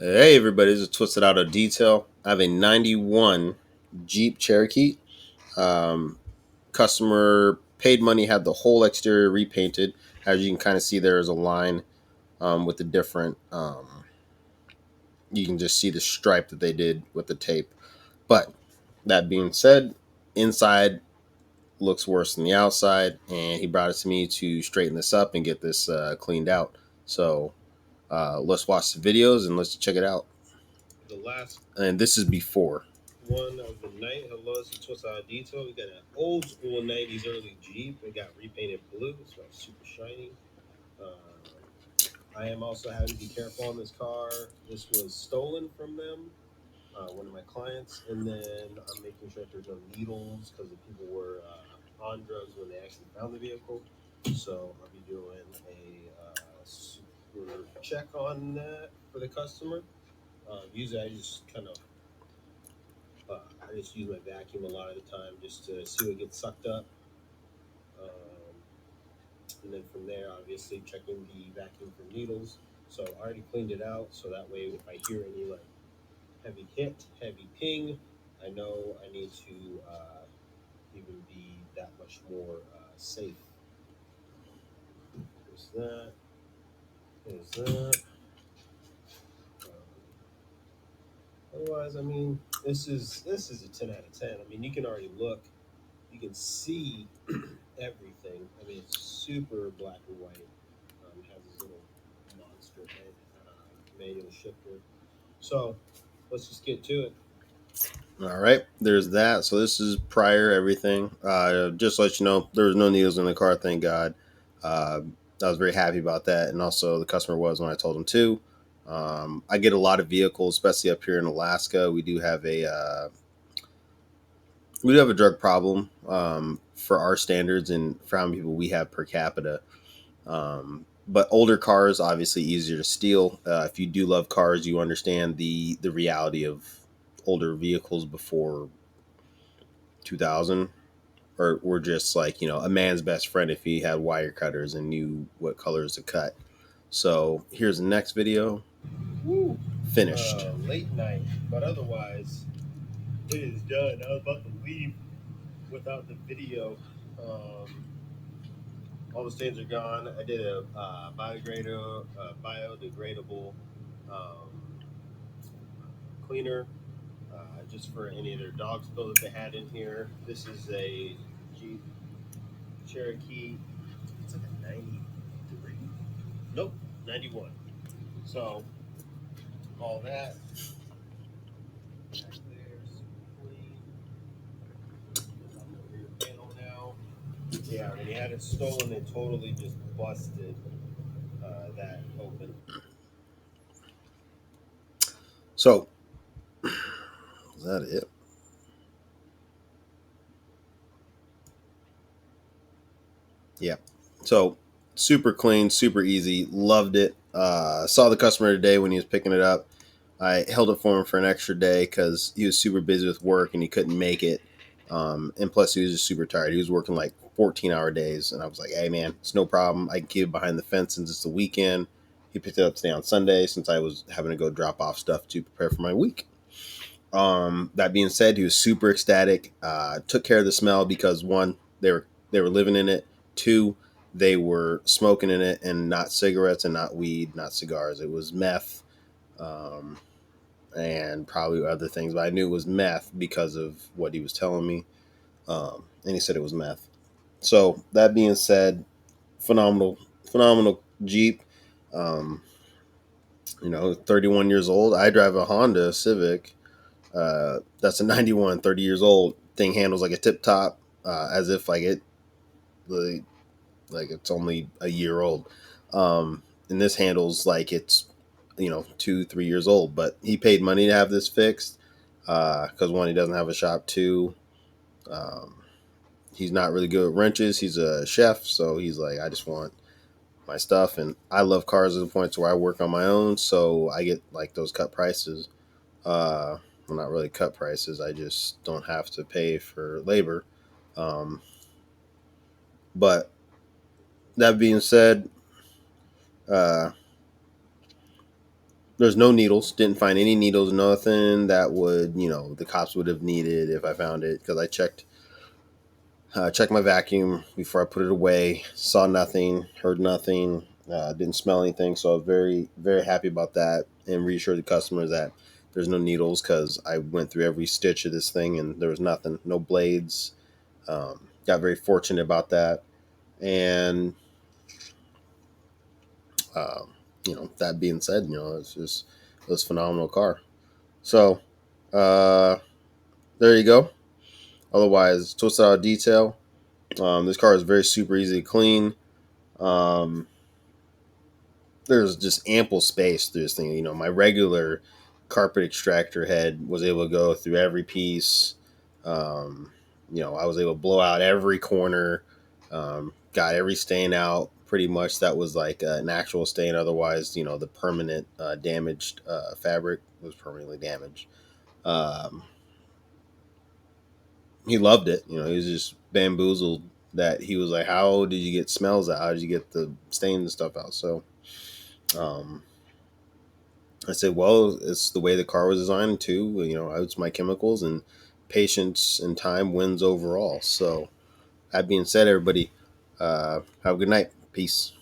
Hey everybody, this is Twisted Out of Detail. I have a 91 Jeep Cherokee. Um, Customer paid money, had the whole exterior repainted. As you can kind of see, there is a line with the different, you can just see the stripe that they did with the tape. But that being said, inside looks worse than the outside, and he brought it to me to straighten this up and get this cleaned out. So let's watch the videos and let's check it out. The last, and this is before one of the night. Hello, this is Twisted Out of Detail. We got an old school 90s early Jeep. It got repainted blue. It's like super shiny. I am also having to be careful on this car. This was stolen from them, one of my clients, and then I'm making sure that there's no needles because the people were on drugs when they actually found the vehicle. So I'll be doing a super check on that for the customer. Usually I just kind of I just use my vacuum a lot of the time just to see what gets sucked up. Um, and then from there, obviously checking the vacuum for needles. So I already cleaned it out, so that way if I hear any like heavy hit, heavy ping, I know I need to even be that much more safe. There's that. There's that. Otherwise, I mean, this is a 10 out of 10. I mean, you can already look, you can see everything. I mean, it's super black and white. It has this little monster head manual shifter. So let's just get to it. All right, there's that. So this is prior everything. Just to let you know, there was no needles in the car. Thank God. Uh, I was very happy about that, and also the customer was when I told him to. I get a lot of vehicles, especially up here in Alaska. We do have a drug problem for our standards and for how many people we have per capita. But older cars, obviously easier to steal. If you do love cars, you understand the reality of older vehicles before 2000, or were just like, a man's best friend if he had wire cutters and knew what colors to cut. So here's the next video. Woo. Finished. Late night, but otherwise it is done. I was about to leave without the video. Um, all the stains are gone. I did a biodegradable um, cleaner just for any of their dog spill that they had in here. This is a Jeep Cherokee. It's like a 93. Nope, 91. So all that. Back there, super clean. It's on the rear panel now. Yeah, when he had it stolen, they totally just busted that open. So, is that it? Yeah. So, super clean, super easy. Loved it. Saw the customer today when he was picking it up. I held it for him for an extra day because he was super busy with work and he couldn't make it. And plus, he was just super tired. He was working like 14-hour days. And I was like, hey, man, it's no problem. I can keep it behind the fence since it's the weekend. He picked it up today on Sunday since I was having to go drop off stuff to prepare for my week. That being said, he was super ecstatic. Took care of the smell because one, they were living in it. Two, they were smoking in it, and not cigarettes and not weed, not cigars. It was meth, um, and probably other things. But I knew it was meth because of what he was telling me, and he said it was meth. So that being said, phenomenal, phenomenal Jeep. Um, 31 years old. I drive a Honda Civic. That's a 91, 30 years old. Thing handles like a tip top, as if like it's only a year old. And this handles like it's 2, 3 years old. But he paid money to have this fixed because one, he doesn't have a shop. Two, um, he's not really good at wrenches. He's a chef, so he's like, I just want my stuff, and I love cars to the point to where I work on my own, so I get like those cut prices. Well, not really cut prices. I just don't have to pay for labor. Um, but that being said, uh, There's no needles. Didn't find any needles. Nothing that would, the cops would have needed if I found it, because I checked my vacuum before I put it away. Saw nothing. Heard nothing. Didn't smell anything. So I was very, very happy about that, and reassured the customers that there's no needles, because I went through every stitch of this thing and there was nothing. No blades. Got very fortunate about that. And um, that being said, it was a phenomenal car. So uh, there you go. Otherwise, twisted out detail. This car is very super easy to clean. Um, there's just ample space through this thing. My regular carpet extractor head was able to go through every piece. Um, I was able to blow out every corner, got every stain out pretty much. That was like an actual stain. Otherwise, the permanent damaged fabric was permanently damaged. Um, he loved it. He was just bamboozled that he was like, "How did you get smells out? How did you get the stains and stuff out?" So, um, I said, "Well, it's the way the car was designed too. It's my chemicals, and patience and time wins overall." So, that being said, everybody, have a good night. Peace.